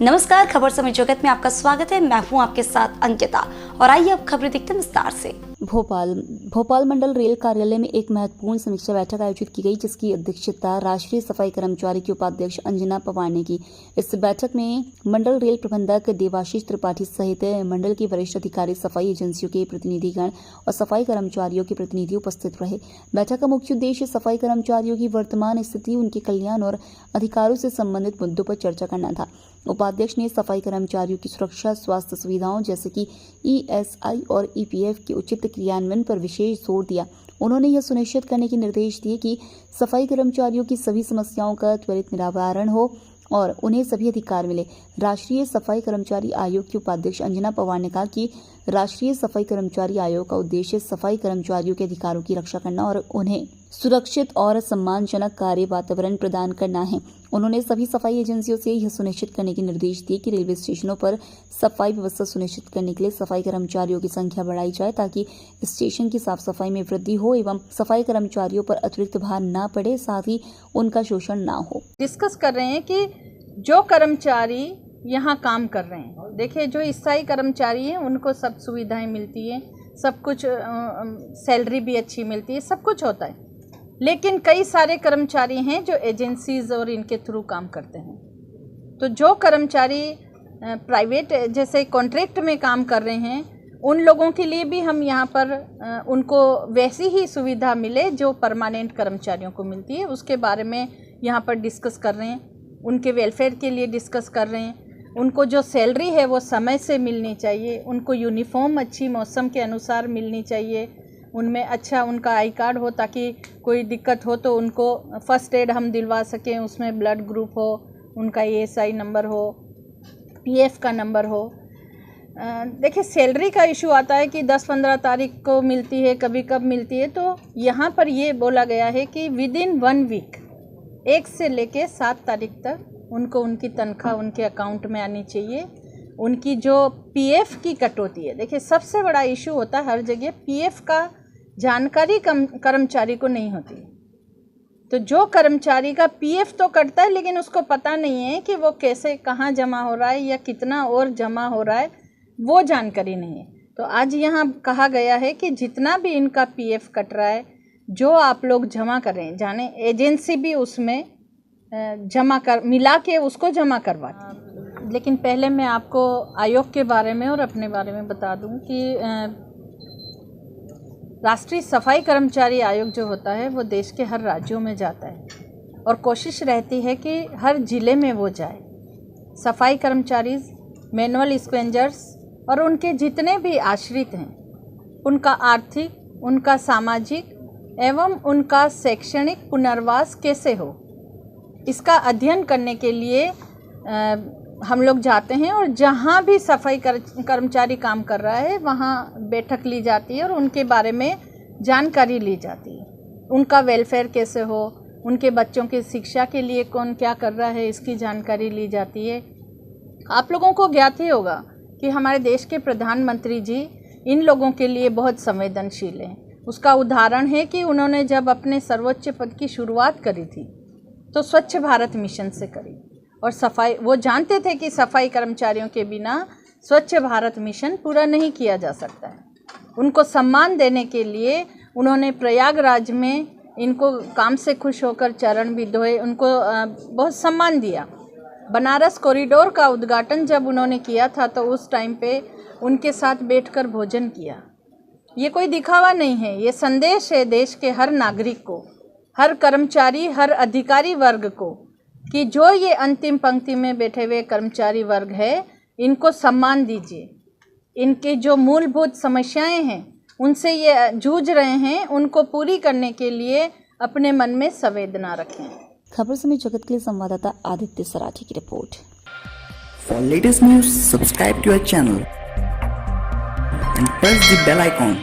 नमस्कार, खबर समय जगत में आपका स्वागत है। मैं हूं आपके साथ अंकिता और आइए अब खबरें देखते हैं विस्तार से। भोपाल मंडल रेल कार्यालय में एक महत्वपूर्ण समीक्षा बैठक आयोजित की गई, जिसकी अध्यक्षता राष्ट्रीय सफाई कर्मचारी की उपाध्यक्ष अंजना पवार ने की। इस बैठक में मंडल रेल प्रबंधक देवाशीष त्रिपाठी सहित मंडल के वरिष्ठ अधिकारी, सफाई एजेंसियों के प्रतिनिधिगण और सफाई कर्मचारियों के प्रतिनिधि उपस्थित रहे। बैठक का मुख्य उद्देश्य सफाई कर्मचारियों की वर्तमान स्थिति, उनके कल्याण और अधिकारों से संबंधित मुद्दों पर चर्चा करना था। उपाध्यक्ष ने सफाई कर्मचारियों की सुरक्षा, स्वास्थ्य सुविधाओं जैसे कि ESI और EPF के उचित क्रियान्वयन पर विशेष जोर दिया। उन्होंने यह सुनिश्चित करने के निर्देश दिए कि सफाई कर्मचारियों की सभी समस्याओं का त्वरित निराकरण हो और उन्हें सभी अधिकार मिले। राष्ट्रीय सफाई कर्मचारी आयोग की उपाध्यक्ष अंजना पवार ने कहा कि राष्ट्रीय सफाई कर्मचारी आयोग का उद्देश्य सफाई कर्मचारियों के अधिकारों की रक्षा करना और उन्हें सुरक्षित और सम्मानजनक कार्य वातावरण प्रदान करना है। उन्होंने सभी सफाई एजेंसियों से यह सुनिश्चित करने के निर्देश दिए कि रेलवे स्टेशनों पर सफाई व्यवस्था सुनिश्चित करने के लिए सफाई कर्मचारियों की संख्या बढ़ाई जाए, ताकि स्टेशन की साफ सफाई में वृद्धि हो एवं सफाई कर्मचारियों पर अतिरिक्त भार न पड़े, साथ ही उनका शोषण न हो। डिस्कस कर रहे हैं कि जो कर्मचारी यहाँ काम कर रहे हैं, देखिए जो स्थायी कर्मचारी हैं उनको सब सुविधाएं मिलती हैं, सब कुछ, सैलरी भी अच्छी मिलती है, सब कुछ होता है। लेकिन कई सारे कर्मचारी हैं जो एजेंसीज और इनके थ्रू काम करते हैं। तो जो कर्मचारी प्राइवेट जैसे कॉन्ट्रैक्ट में काम कर रहे हैं, उन लोगों के लिए भी हम यहाँ पर उनको वैसी ही सुविधा मिले जो परमानेंट कर्मचारियों को मिलती है, उसके बारे में यहाँ पर डिस्कस कर रहे हैं। उनके वेलफेयर के लिए डिस्कस कर रहे हैं। उनको जो सैलरी है वो समय से मिलनी चाहिए, उनको यूनिफॉर्म अच्छी मौसम के अनुसार मिलनी चाहिए, उनमें अच्छा उनका आई कार्ड हो ताकि कोई दिक्कत हो तो उनको फर्स्ट एड हम दिलवा सकें, उसमें ब्लड ग्रुप हो, उनका ESI नंबर हो, PF का नंबर हो। देखिए सैलरी का इशू आता है कि 10-15 तारीख को मिलती है, कभी कब मिलती है, तो यहाँ पर ये बोला गया है कि विद इन 1 वीक 1 से लेके 7 तारीख तक उनको उनकी तनख्वाह उनके अकाउंट में आनी चाहिए। उनकी जो PF की कटौती है, देखिए सबसे बड़ा इशू होता है हर जगह, PF का जानकारी कर्मचारी को नहीं होती। तो जो कर्मचारी का PF तो कटता है लेकिन उसको पता नहीं है कि वो कैसे, कहाँ जमा हो रहा है या कितना और जमा हो रहा है, वो जानकारी नहीं है। तो आज यहाँ कहा गया है कि जितना भी इनका PF कट रहा है, जो आप लोग जमा कर रहे हैं, जाने एजेंसी भी उसमें जमा कर मिला के उसको जमा करवाती है। लेकिन पहले मैं आपको आयोग के बारे में और अपने बारे में बता दूं कि राष्ट्रीय सफाई कर्मचारी आयोग जो होता है वो देश के हर राज्यों में जाता है और कोशिश रहती है कि हर ज़िले में वो जाए। सफाई कर्मचारी, मैनुअल स्क्वेंजर्स और उनके जितने भी आश्रित हैं, उनका आर्थिक, उनका सामाजिक एवं उनका शैक्षणिक पुनर्वास कैसे हो, इसका अध्ययन करने के लिए हम लोग जाते हैं और जहाँ भी सफाई कर्मचारी काम कर रहा है वहाँ बैठक ली जाती है और उनके बारे में जानकारी ली जाती है। उनका वेलफेयर कैसे हो, उनके बच्चों की शिक्षा के लिए कौन क्या कर रहा है, इसकी जानकारी ली जाती है। आप लोगों को ज्ञात ही होगा कि हमारे देश के प्रधानमंत्री जी इन लोगों के लिए बहुत संवेदनशील हैं। उसका उदाहरण है कि उन्होंने जब अपने सर्वोच्च पद की शुरुआत करी थी तो स्वच्छ भारत मिशन से करी, और सफाई, वो जानते थे कि सफाई कर्मचारियों के बिना स्वच्छ भारत मिशन पूरा नहीं किया जा सकता है। उनको सम्मान देने के लिए उन्होंने प्रयागराज में इनको काम से खुश होकर चरण भी धोए, उनको बहुत सम्मान दिया। बनारस कॉरिडोर का उद्घाटन जब उन्होंने किया था तो उस टाइम पे उनके साथ बैठकर भोजन किया। ये कोई दिखावा नहीं है, ये संदेश है देश के हर नागरिक को, हर कर्मचारी, हर अधिकारी वर्ग को, कि जो ये अंतिम पंक्ति में बैठे हुए कर्मचारी वर्ग है, इनको सम्मान दीजिए। इनकी जो मूलभूत समस्याएं हैं उनसे ये जूझ रहे हैं, उनको पूरी करने के लिए अपने मन में संवेदना रखें। खबर समय जगत के लिए संवाददाता आदित्य सराठी की report. For latest news, subscribe to our channel and press the bell icon.